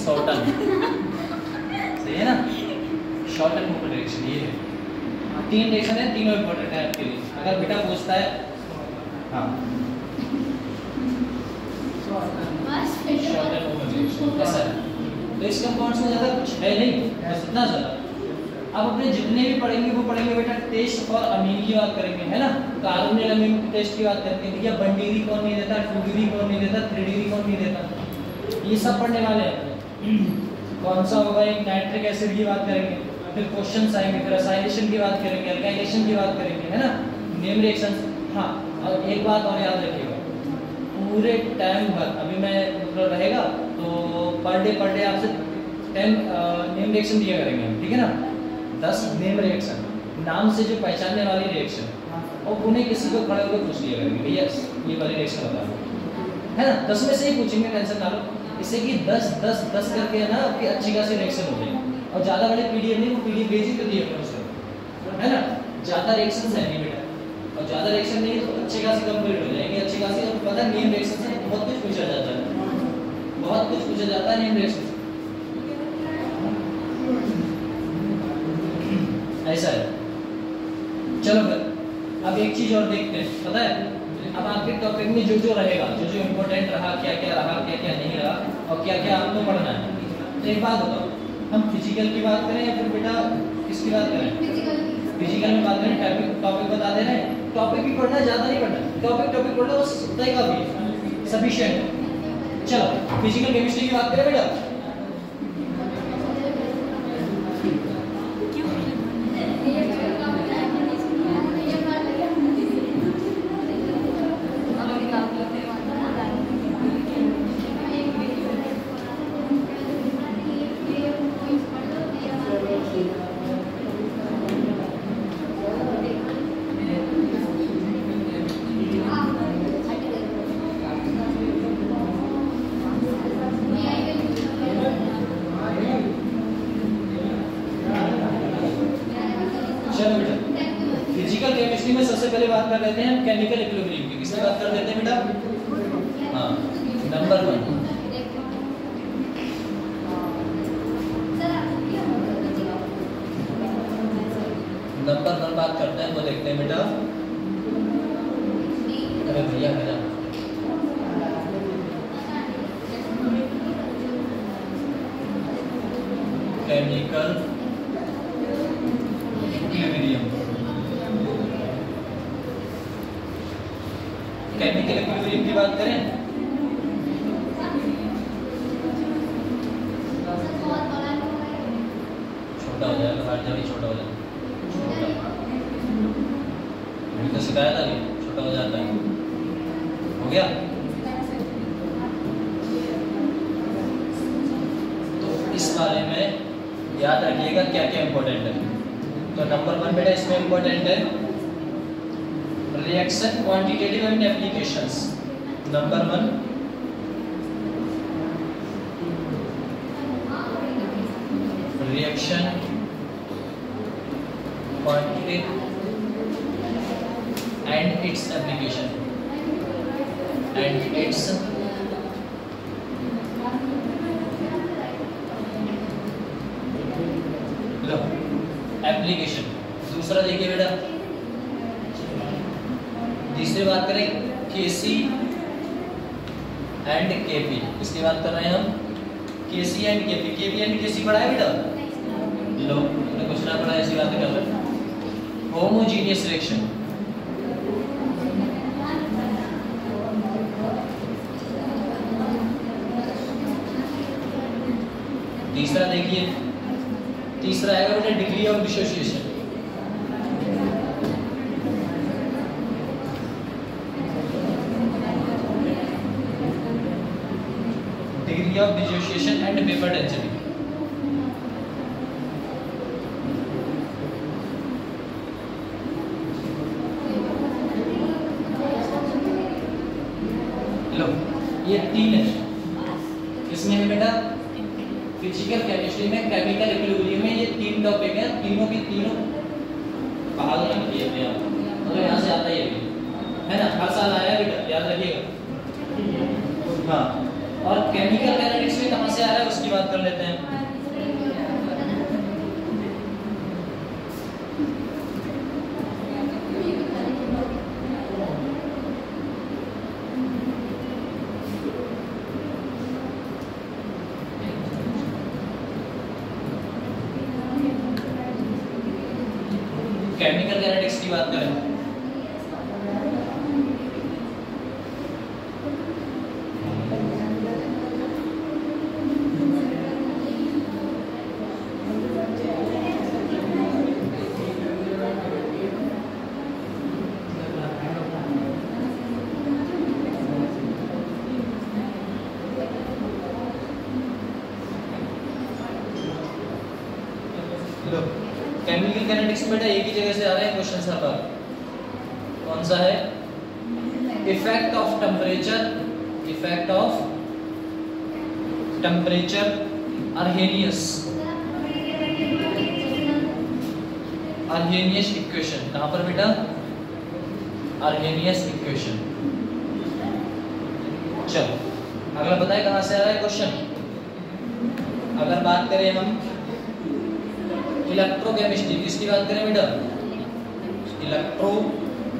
Shorten, सही है ना, शॉर्टन मूवमेंट डायरेक्शन ये है। 3 डायरेक्शन है, तीनों इंपॉर्टेंट है आपके लिए। अगर बेटा पूछता है हाँ शॉर्टन मूवमेंट डायरेक्शन ऐसा है, तो इस कंपाउंड्स में ज़्यादा कुछ है नहीं, बस इतना ज़्यादा। अब अपने जितने भी पढ़ेंगे वो पढ़ेंगे बेटा टेस्ट फॉर अमीन की बात करेंगे, है ना, कार्बोनिल अमीन की टेस्ट की बात करेंगे। भैया 1 डिग्री कौन नहीं देता, 2 डिग्री कौन नहीं देता, 3 डिग्री कौन नहीं देता, ये सब पढ़ने वाले हैं। कौन सा होगा, एक नाइट्रिक एसिड की बात करेंगे, फिर क्वेश्चंस आएंगे, फिर असाइलेशन की बात करेंगे, अल्काइलेशन की बात करेंगे, है ना, नेम रिएक्शंस। हाँ, और एक बात और याद रखिएगा, पूरे टाइम भर अभी मैं मतलब रहेगा तो पर डे आपसे 10 नेम रिएक्शन दिया करेंगे हम, ठीक है ना, 10 नेम रिएक्शन, नाम से जो पहचानने वाली रिएक्शन, और उन्हें किसी को खड़े होकर पूछ लिया करेंगे भैया ये वाली रिएक्शन बता दो, है ना, 10 में से ही पूछेंगे, टेंशन ना लो। इससे कि 10 करके है ना आपकी अच्छी खासी रिएक्शन हो जाएगी। और ज़्यादा बड़े पीडीएफ नहीं, वो पीडीएफ भेजी तो दिए अपने उसको, है ना, ज़्यादा रिएक्शन है नहीं बेटा, और ज़्यादा रिएक्शन नहीं है तो अच्छी खासी कंप्लीट हो जाएंगे, अच्छी खासी। और पता है नेम रिएक्शन से बहुत कुछ पूछा जाता है, बहुत कुछ पूछा जाता है नेम रिएक्शन से, ऐसा है। चलो फिर अब एक चीज़ और देखते हैं, पता है अब आपके टॉपिक में जो जो रहेगा, जो जो इम्पोर्टेंट रहा, क्या क्या रहा, क्या क्या नहीं रहा, और क्या क्या आपको पढ़ना है। तो एक बात बताओ, हम फिजिकल की बात करें या फिर बेटा किसकी बात करें? फिजिकल में बात करें, टॉपिक बता दे रहे हैं, टॉपिक भी पढ़ना, ज़्यादा नहीं पढ़ना, टॉपिक पढ़ना बस उतना ही काफ़ी है, सफिशिएंट है। चलो फिजिकल केमिस्ट्री की बात करें बेटा। फिजिकल केमिस्ट्री में सबसे पहले बात कर लेते हैं हम केमिकल इक्विलिब्रियम की। किसकी बात कर लेते हैं बेटा? हाँ, नंबर 1 बात करते हैं, वो देखते हैं बेटा। अरे भैया बेटा केमिकल इक्विलिब्रियम, केमिकल इक्विलिब्रियम की बात करें, छोटा हो जाएगा, हर जगह छोटा हो जाएगा, तो शिकायत आ रही, छोटा हो जाता है, हो गया। तो इस बारे में याद रखिएगा क्या क्या इंपॉर्टेंट है। तो नंबर 1 बेटा इसमें इंपॉर्टेंट है reaction quantitative and applications. Number 1 reaction quantitative and its application and its application. दूसरा देखिए बेटा, तीसरी बात करें केसी एंड केपी। किसकी बात कर रहे हैं हम? केसी एंड केपी। केपी एंड केसी पढ़ा है बेटा? लो कुछ ना पढ़ा, ऐसी बातें कर रहे हैं। होमोजीनियस रिएक्शन, तीसरा देखिए, तीसरा आएगा बेटा degree of dissociation. Degree of dissociation and vapour density. लो ये 3 है, इसमें है बेटा फिजिकल केमिस्ट्री में, केमिकल इक्विलिब्रियम में, ये 3 टॉपिक हैं, तीनों की तीनों बहाल नहीं किए थे आप, मतलब यहाँ से आता ही है ना, हर साल आया बेटा, याद रखिएगा। हाँ और केमिकल काइनेटिक्स में कहां से आ रहा है उसकी बात कर लेते हैं। केमिकल काइनेटिक्स की बात करें केमिकल काइनेटिक्स में बेटा एक ही जगह से आ रहे हैं क्वेश्चन सब पर। कौन सा है? Effect of temperature, effect of temperature Arrhenius, Arrhenius equation. कहां पर बेटा? Arrhenius equation. चलो अगला बताए कहां से आ रहा है क्वेश्चन। अगर बात करें हम इलेक्ट्रोकेमिस्ट्री, किसकी बात करें बेटा? इलेक्ट्रोकेमिस्ट्री।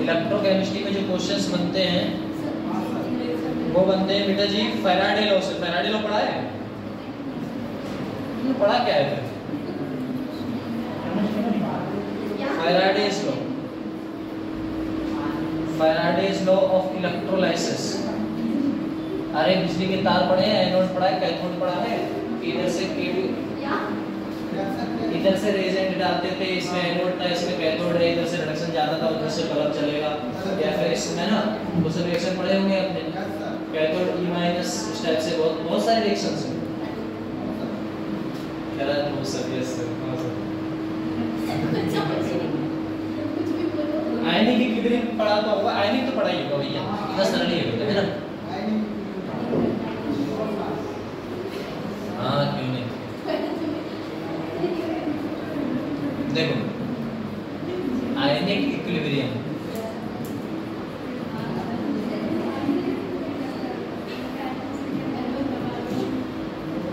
इलेक्ट्रोकेमिस्ट्री में जो क्वेश्चंस बनते हैं वो बनते हैं बेटा जी फैराडे लॉ से। फैराडे लॉ पढ़ा है? पढ़ा क्या है फिर? Faraday's law, Faraday's law of electrolysis. अरे बिजली के तार पढ़े हैं, एनोड पढ़ा है, कैथोड पढ़ा है। इधर से इधर से रेजेंट डालते थे, इसमें एनोड था, इसमें कैथोड है, इधर से रिडक्शन जाता था, उधर से बल्ब चलेगा। या फिर इसमें ना दूसरे रिएक्शन पढ़े होंगे अपने, कैथोड ई माइनस, इस टाइप से बहुत सारे रिएक्शंस हैं। बहुत सारे आयनिक इक्विलिब्रियम पढ़ा तो होगा, आयनिक तो पढ़ा ही होगा भैया, इतना सरल ही है ना। हाँ क्यों नहीं। देखो आयनिक इक्विलिब्रियम,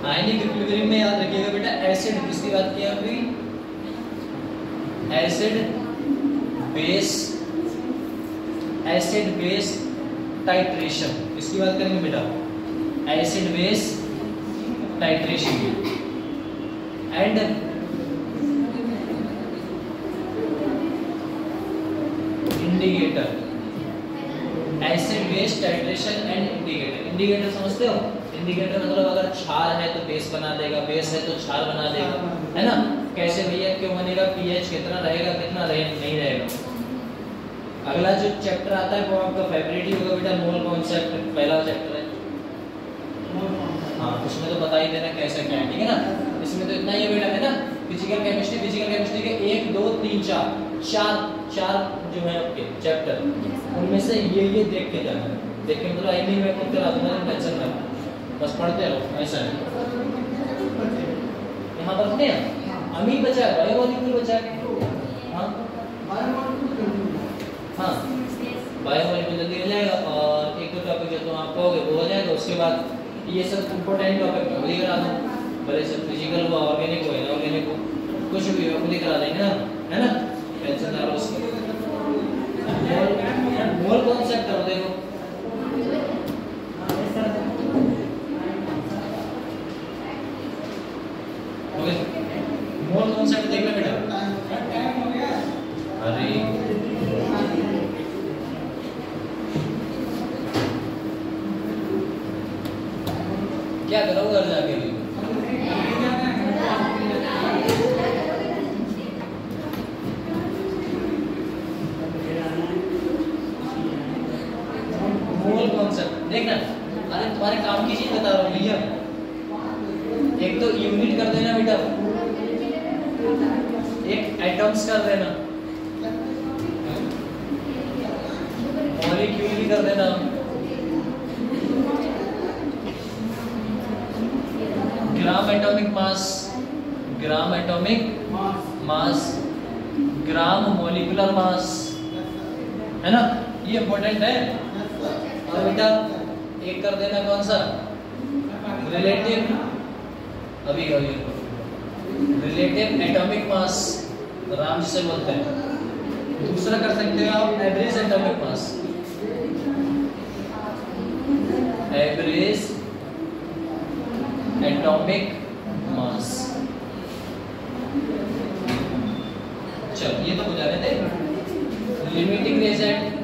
आयनिक इक्विलिब्रियम में याद रखिएगा बेटा एसिड, किसकी बात की अभी? एसिड बेस टाइट्रेशन, इसकी बात करेंगे बेटा। Acid base titration and indicator. Acid base titration and indicator. Indicator समझते हो? इंडिकेटर मतलब अगर क्षार है तो बेस बना देगा, बेस है तो क्षार बना देगा, है ना। कैसे भैया? क्यों बनेगा? पीएच कितना रहेगा, कितना नहीं रहेगा। अगला जो चैप्टर आता है वो आपका फेवरेट ही होगा बेटा, मोल कॉन्सेप्ट, पहला चैप्टर है। हाँ उसमें तो बता ही देना कैसे क्या है, ठीक है ना। इसमें तो इतना ही बेटा है ना। फिजिकल केमिस्ट्री, फिजिकल केमिस्ट्री के 1 2 3 4 जो है आपके चैप्टर, उनमें से ये देख के जाना है। देख के मतलब आई नहीं मैं खुद करा दूंगा, टेंशन ना, बस पढ़ते रहो, ऐसा है। यहाँ पर नहीं अमीन बचा है, बायोमोलिक्यूल बचा है। हाँ हाँ बायोमोलिक्यूल जल्दी हो जाएगा, और एक दो टॉपिक जो आप कहोगे वो हो जाएगा। उसके बाद ये सब इम्पोर्टेंट टॉपिक मैं खुद ही करा दूँ, भले सब फिजिकल हो, ऑर्गेनिक हो, इनऑर्गेनिक हो, कुछ भी हो खुद ही करा देंगे ना, है ना। टेंशन ना लो उसकी। मोल कॉन्सेप्ट करो, देखो ओके। मोल कॉन्सेप्ट देख लो बेटा। अरे क्या करोगे घर जाके? मोल कॉन्सेप्ट देखना। अरे तुम्हारे काम की चीज बता रहा हूँ भैया। एक तो यूनिट कर देना बेटा, एक एटम्स कर देना, मॉलिक्यूल भी कर देना, gram atomic mass, gram atomic mass, gram molecular mass, है ना, ये इंपॉर्टेंट है। और बेटा एक कर देना कौन सा, रिलेटिव, अभी रिलेटिव एटॉमिक मास, राम जिसे बोलते हैं। दूसरा कर सकते हो आप average atomic mass, average atomic mass. चलो ये तो हो जाने दे। लिमिटिंग रिएजेंट,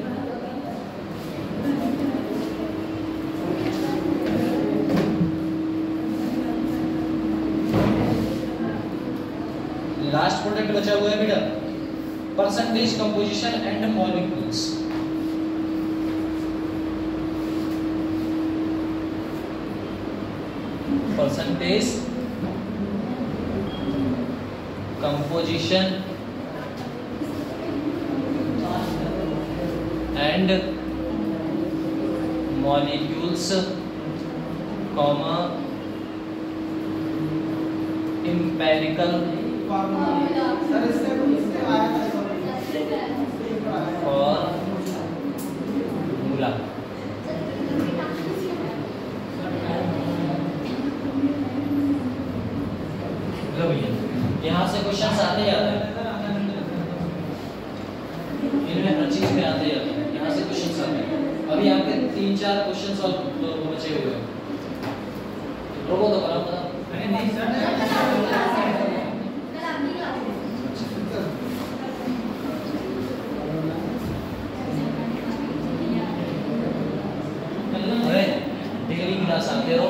लास्ट प्रोडक्ट बचा हुआ है बेटा, percentage composition and molecules. Percentage composition and molecules, comma empirical formula। यहाँ से क्वेश्चन आते जाते हैं, इनमें हर चीज में आते जाते हैं, यहाँ से क्वेश्चन आते हैं। अभी आपके 3-4 क्वेश्चन सॉल्व बचे हुए हैं, रोको तो करो पता नहीं डिग्री क्लास आते हो।